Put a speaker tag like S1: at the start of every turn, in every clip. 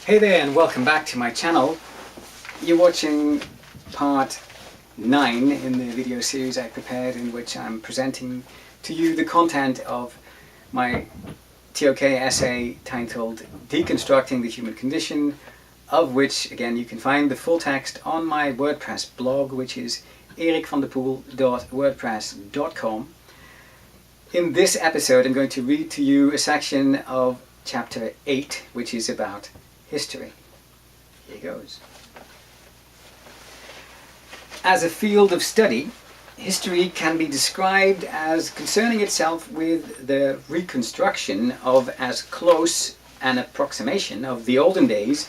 S1: Hey there and welcome back to my channel. You're watching part 9 in the video series I prepared, in which I'm presenting to you the content of my TOK essay titled Deconstructing the Human Condition, of which again you can find the full text on my WordPress blog, which is erikvandepoel.wordpress.com. In this episode I'm going to read to you a section of chapter 8, which is about history. Here goes. As a field of study, history can be described as concerning itself with the reconstruction of as close an approximation of the olden days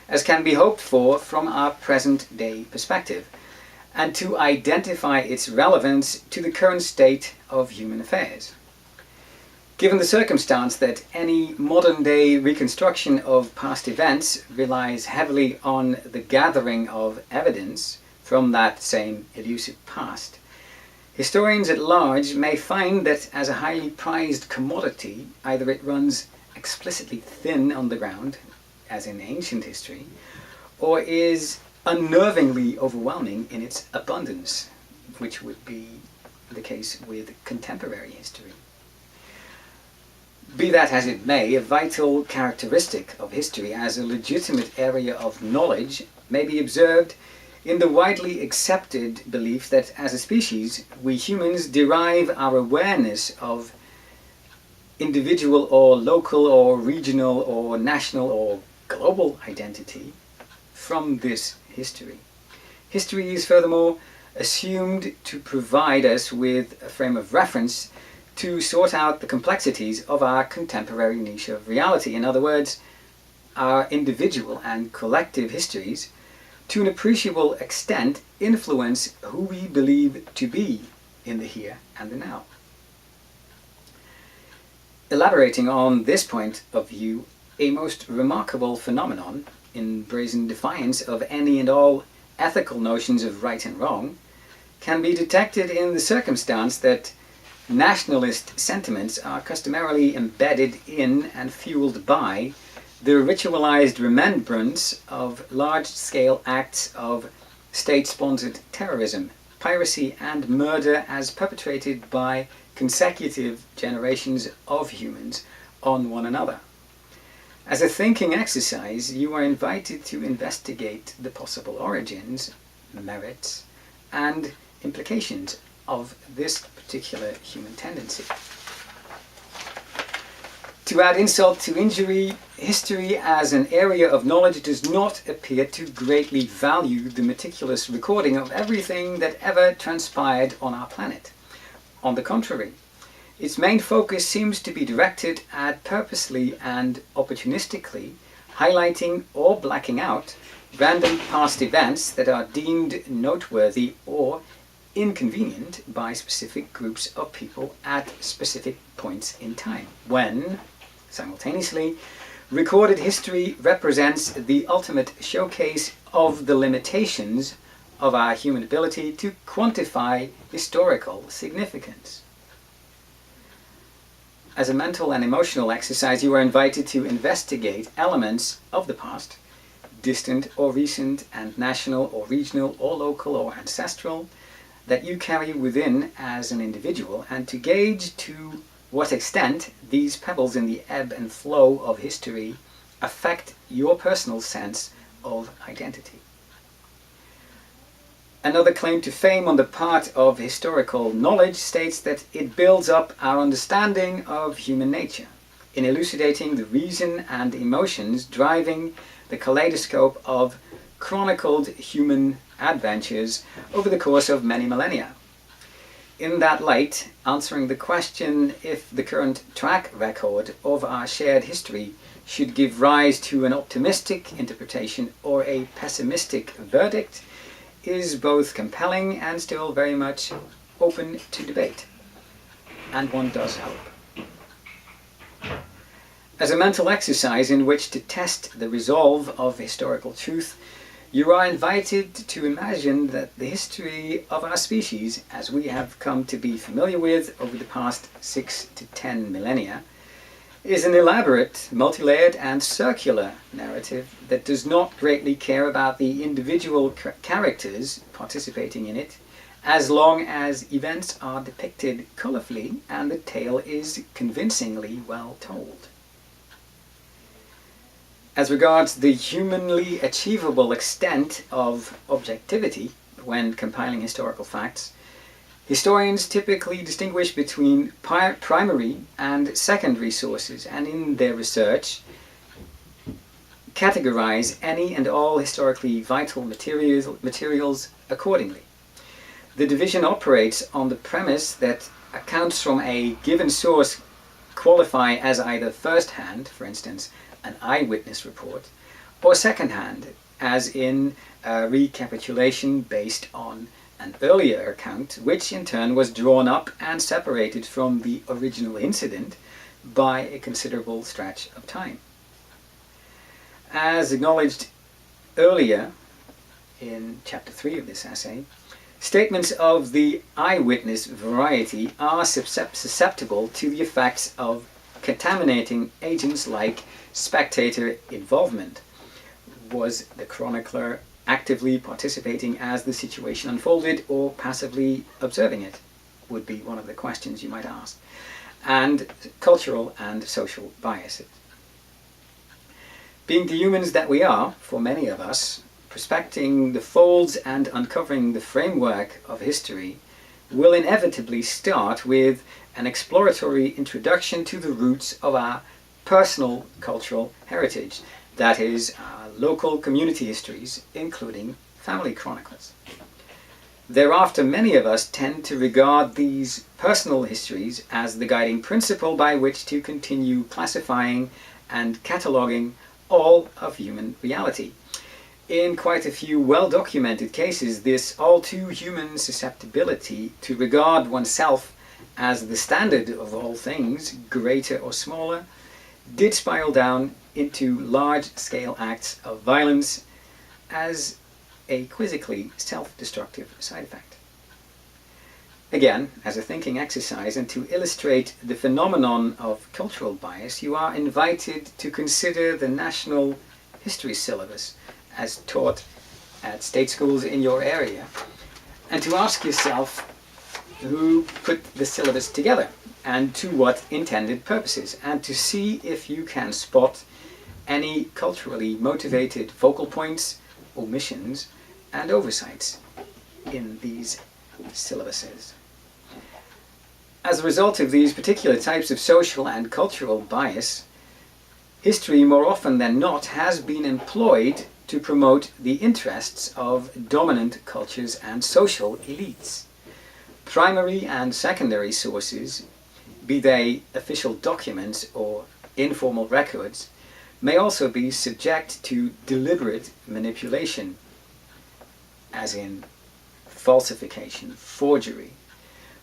S1: as can be hoped for from our present day perspective, and to identify its relevance to the current state of human affairs. Given the circumstance that any modern-day reconstruction of past events relies heavily on the gathering of evidence from that same elusive past, historians at large may find that as a highly prized commodity, either it runs explicitly thin on the ground, as in ancient history, or is unnervingly overwhelming in its abundance, which would be the case with contemporary history. Be that as it may, a vital characteristic of history as a legitimate area of knowledge may be observed in the widely accepted belief that as a species, we humans derive our awareness of individual or local or regional or national or global identity from this history. History is furthermore assumed to provide us with a frame of reference to sort out the complexities of our contemporary niche of reality. In other words, our individual and collective histories, to an appreciable extent, influence who we believe to be in the here and the now. Elaborating on this point of view, a most remarkable phenomenon, in brazen defiance of any and all ethical notions of right and wrong, can be detected in the circumstance that nationalist sentiments are customarily embedded in and fueled by the ritualized remembrance of large-scale acts of state-sponsored terrorism, piracy and murder as perpetrated by consecutive generations of humans on one another. As a thinking exercise, you are invited to investigate the possible origins, merits, and implications of this particular human tendency. To add insult to injury, history as an area of knowledge does not appear to greatly value the meticulous recording of everything that ever transpired on our planet. On the contrary, its main focus seems to be directed at purposely and opportunistically highlighting or blacking out random past events that are deemed noteworthy or inconvenient by specific groups of people at specific points in time, when, simultaneously, recorded history represents the ultimate showcase of the limitations of our human ability to quantify historical significance. As a mental and emotional exercise, you are invited to investigate elements of the past, distant or recent, and national or regional or local or ancestral, that you carry within as an individual, and to gauge to what extent these pebbles in the ebb and flow of history affect your personal sense of identity. Another claim to fame on the part of historical knowledge states that it builds up our understanding of human nature, in elucidating the reason and emotions driving the kaleidoscope of chronicled human adventures over the course of many millennia. In that light, answering the question if the current track record of our shared history should give rise to an optimistic interpretation or a pessimistic verdict is both compelling and still very much open to debate. And one does hope. As a mental exercise in which to test the resolve of historical truth, you are invited to imagine that the history of our species, as we have come to be familiar with over the past 6 to 10 millennia, is an elaborate, multi-layered and circular narrative that does not greatly care about the individual characters participating in it, as long as events are depicted colorfully and the tale is convincingly well told. As regards the humanly achievable extent of objectivity when compiling historical facts, historians typically distinguish between primary and secondary sources, and in their research categorize any and all historically vital materials accordingly. The division operates on the premise that accounts from a given source qualify as either first-hand, for instance, an eyewitness report, or second-hand, as in a recapitulation based on an earlier account, which in turn was drawn up and separated from the original incident by a considerable stretch of time. As acknowledged earlier in chapter 3 of this essay, statements of the eyewitness variety are susceptible to the effects of contaminating agents like spectator involvement. Was the chronicler actively participating as the situation unfolded, or passively observing it, would be one of the questions you might ask. And cultural and social biases. Being the humans that we are, for many of us, prospecting the folds and uncovering the framework of history will inevitably start with an exploratory introduction to the roots of our personal cultural heritage, that is, local community histories, including family chronicles. Thereafter, many of us tend to regard these personal histories as the guiding principle by which to continue classifying and cataloguing all of human reality. In quite a few well-documented cases, this all-too-human susceptibility to regard oneself as the standard of all things, greater or smaller, did spiral down into large-scale acts of violence as a quizzically self-destructive side effect. Again, as a thinking exercise and to illustrate the phenomenon of cultural bias, you are invited to consider the national history syllabus as taught at state schools in your area, and to ask yourself who put the syllabus together and to what intended purposes, and to see if you can spot any culturally motivated focal points, omissions, and oversights in these syllabuses. As a result of these particular types of social and cultural bias, history more often than not has been employed to promote the interests of dominant cultures and social elites. Primary and secondary sources, be they official documents or informal records, may also be subject to deliberate manipulation, as in falsification, forgery,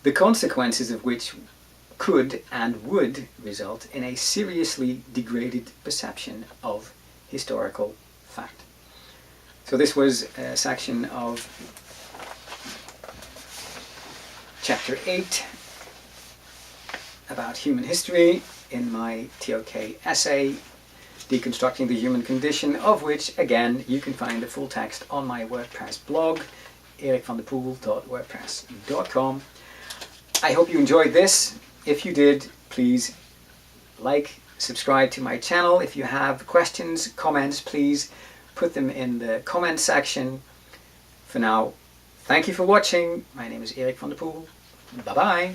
S1: the consequences of which could and would result in a seriously degraded perception of historical fact. So this was a section of chapter 8 about human history in my TOK essay, Deconstructing the Human Condition, of which, again, you can find the full text on my WordPress blog, erikvandepoel.wordpress.com. I hope you enjoyed this. If you did, please like, subscribe to my channel. If you have questions, comments, please put them in the comment section. For now, thank you for watching. My name is Erik van der Poel. Bye-bye.